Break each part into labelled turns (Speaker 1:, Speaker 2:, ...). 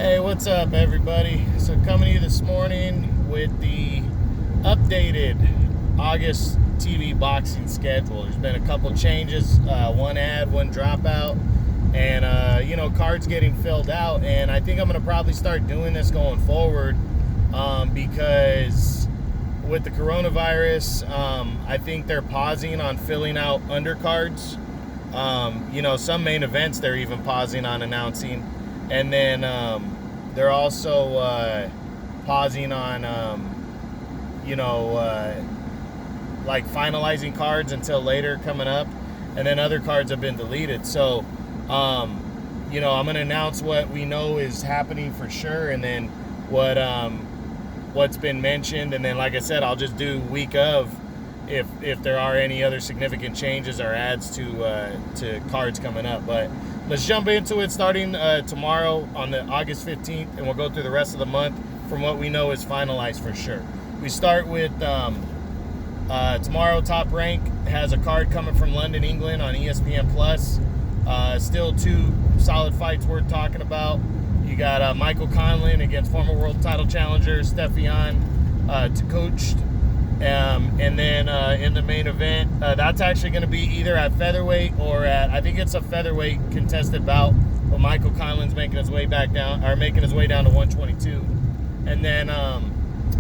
Speaker 1: Hey, what's up, everybody? So, coming to you this morning with the updated August TV boxing schedule. There's been a couple changes, one add, one dropout, and cards getting filled out. And I think I'm going to probably start doing this going forward because with the coronavirus, I think they're pausing on filling out undercards. Some main events they're even pausing on announcing. And then they're also pausing on, like finalizing cards until later coming up. And then other cards have been deleted. So, I'm going to announce what we know is happening for sure. And then what's been mentioned. And then, like I said, I'll just do week of if there are any other significant changes or adds to cards coming up. But let's jump into it starting tomorrow on the August 15th, and we'll go through the rest of the month from what we know is finalized for sure. We start with tomorrow. Top Rank has a card coming from London, England on ESPN Plus. Still two solid fights worth talking about. You got Michael Conlan against former world title challenger Stefan Takoucht. And then in the main event, that's actually going to be either at featherweight or I think it's a featherweight contested bout. But Michael Conlan's making his way down to 122. And then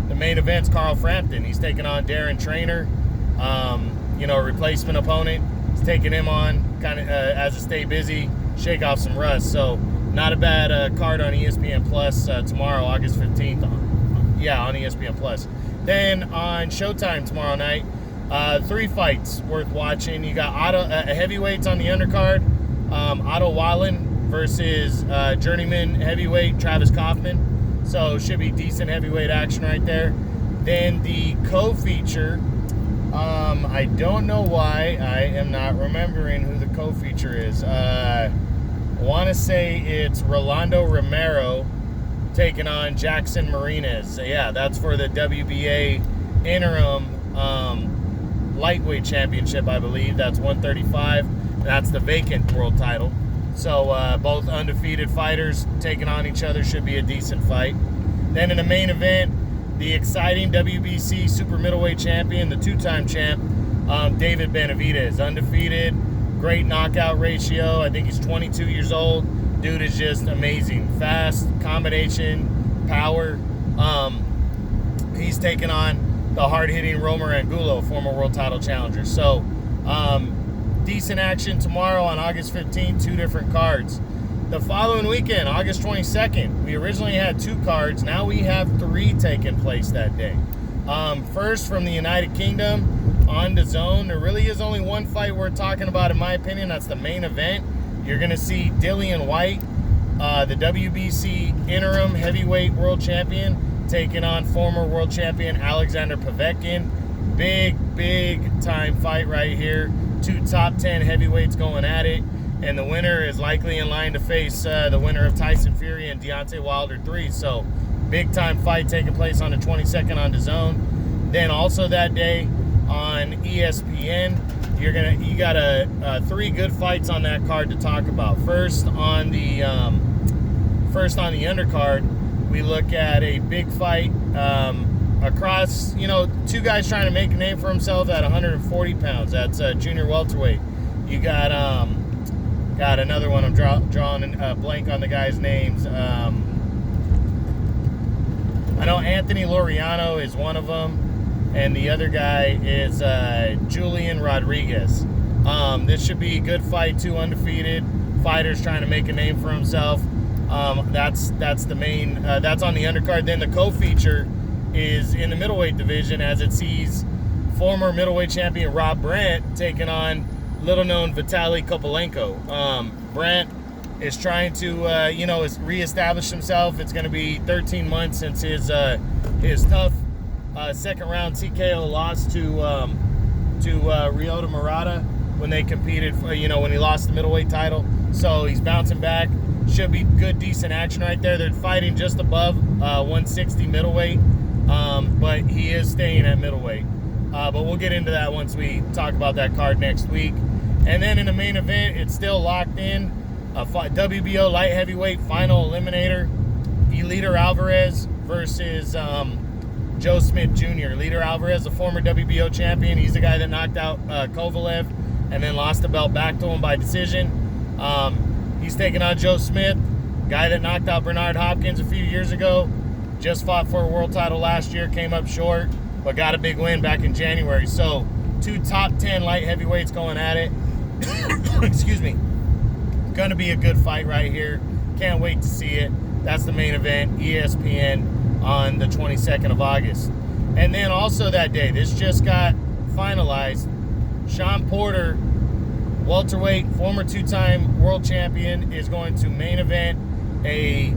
Speaker 1: the main event's Carl Frampton. He's taking on Darren Trainer, a replacement opponent. He's taking him on kind of as to stay busy, shake off some rust. So not a bad card on ESPN Plus tomorrow, August 15th. On ESPN Plus. Then on Showtime tomorrow night, 3 fights worth watching. You got heavyweights on the undercard. Otto Wallen versus journeyman heavyweight Travis Kaufman. So should be decent heavyweight action right there. Then the co-feature, I don't know why I am not remembering who the co-feature is. I want to say it's Rolando Romero taking on Jackson Marinez. So yeah, that's for the WBA interim lightweight championship, I believe. That's 135. That's the vacant world title. So both undefeated fighters taking on each other should be a decent fight. Then in the main event, the exciting WBC super middleweight champion, the 2-time champ, David Benavidez, undefeated, great knockout ratio. I think he's 22 years old. Dude is just amazing. Fast, combination, power. He's taking on the hard-hitting Romer Angulo, former world title challenger. So, decent action tomorrow on August 15th, 2 different cards. The following weekend, August 22nd, we originally had 2 cards. Now we have 3 taking place that day. First, from the United Kingdom, on DAZN, there really is only one fight we're talking about, in my opinion. That's the main event. You're going to see Dillian White, the WBC interim heavyweight world champion, taking on former world champion Alexander Povetkin. Big time fight right here. 2 top 10 heavyweights going at it. And the winner is likely in line to face the winner of Tyson Fury and Deontay Wilder 3. So, big time fight taking place on the 22nd on DAZN. Then also that day on ESPN, you got 3 good fights on that card to talk about. First on the undercard, we look at a big fight across 2 guys trying to make a name for themselves at 140 pounds. That's junior welterweight. You got another one. I'm drawing a blank on the guys' names. I know Anthony Laureano is one of them. And the other guy is Julian Rodriguez. This should be a good fight. 2 undefeated fighters trying to make a name for himself. That's the main. That's on the undercard. Then the co-feature is in the middleweight division, as it sees former middleweight champion Rob Brandt taking on little-known Vitaly Kopalenko. Brandt is trying to reestablish himself. It's going to be 13 months since his tough second round TKO loss to Ryota Murata when they competed, when he lost the middleweight title. So he's bouncing back. Should be good, decent action right there. They're fighting just above 160 middleweight, but he is staying at middleweight. But we'll get into that once we talk about that card next week. And then in the main event, it's still locked in. WBO light heavyweight final eliminator. Eliter Alvarez versus Joe Smith Jr. Eliter Alvarez, the former WBO champion. He's the guy that knocked out Kovalev and then lost the belt back to him by decision. He's taking on Joe Smith, guy that knocked out Bernard Hopkins a few years ago. Just fought for a world title last year, came up short, but got a big win back in January. So 2 top 10 light heavyweights going at it. Excuse me. Gonna be a good fight right here. Can't wait to see it. That's the main event, ESPN, on the 22nd of August. And then also that day, this just got finalized. Sean Porter, welterweight, former 2-time world champion, is going to main event a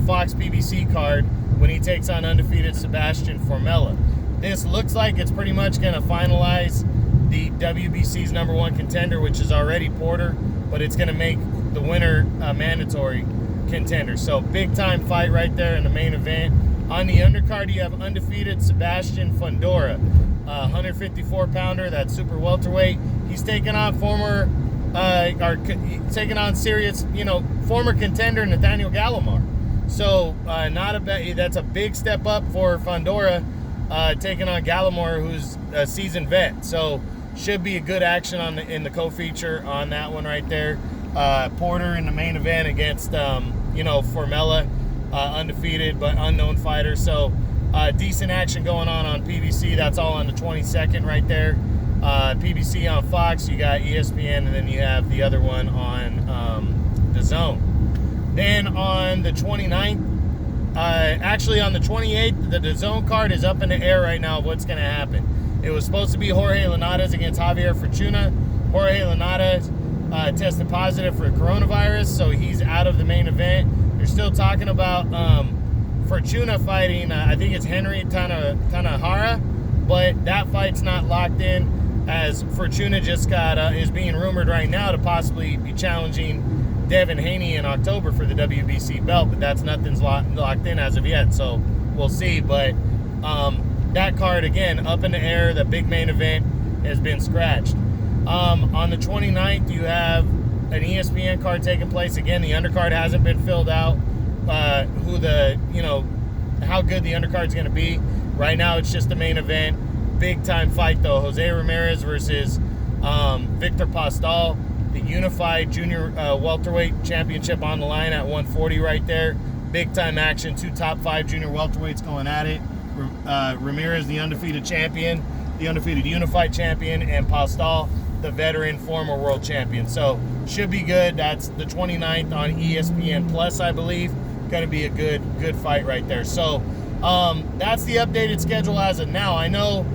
Speaker 1: Fox PBC card when he takes on undefeated Sebastian Formella. This looks like it's pretty much going to finalize the WBC's #1 contender, which is already Porter, but it's going to make the winner a mandatory contender. So big time fight right there in the main event. On the undercard, you have undefeated Sebastian Fundora, 154 pounder, that's super welterweight. He's taking on serious, former contender Nathaniel Gallimore. So that's a big step up for Fundora, taking on Gallimore, who's a seasoned vet. So should be a good action in the co-feature on that one right there. Porter in the main event against Formella, undefeated but unknown fighter. So decent action going on PBC. That's all on the 22nd right there. PBC on Fox, you got ESPN, and then you have the other one on the Zone. Then on the 29th, actually on the 28th, the DAZN card is up in the air right now of what's going to happen. It was supposed to be Jorge Linares against Javier Fortuna. Jorge Linares tested positive for coronavirus, so he's out of the main event. They're still talking about Fortuna fighting, I think it's Henry Tanahara, but that fight's not locked in, as Fortuna just is being rumored right now to possibly be challenging Devin Haney in October for the WBC belt, but nothing's locked in as of yet, so we'll see. But that card, again, up in the air. The big main event has been scratched. On the 29th, you have an ESPN card taking place. Again, the undercard hasn't been filled out. How good the undercard's going to be. Right now, it's just the main event. Big time fight though. Jose Ramirez versus Victor Pastal. The unified junior welterweight championship on the line at 140 right there. Big time action. 2 top 5 junior welterweights going at it. Ramirez, the undefeated champion, the undefeated unified champion, and Pastal, the veteran former world champion. So should be good. That's the 29th on ESPN Plus, I believe. Going to be a good fight right there. So that's the updated schedule as of now. I know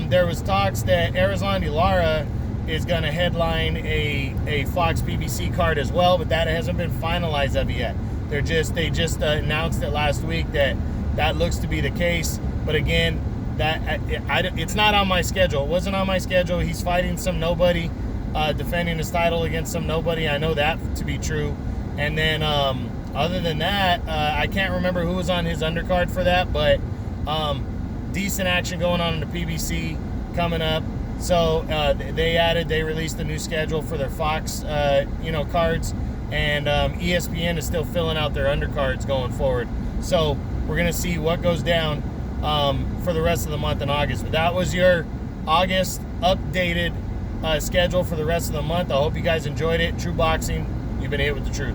Speaker 1: there was talks that Erislandy Lara is going to headline a Fox PBC card as well, but that hasn't been finalized of yet. They just announced it last week that looks to be the case. But again, it's not on my schedule. It wasn't on my schedule. He's fighting some nobody, defending his title against some nobody. I know that to be true. And then other than that, I can't remember who was on his undercard for that, but decent action going on in the PBC coming up. So they released a new schedule for their Fox cards, and ESPN is still filling out their undercards going forward. So we're gonna see what goes down for the rest of the month in August. But that was your August updated schedule for the rest of the month. I hope you guys enjoyed it. True Boxing, you've been here with the truth.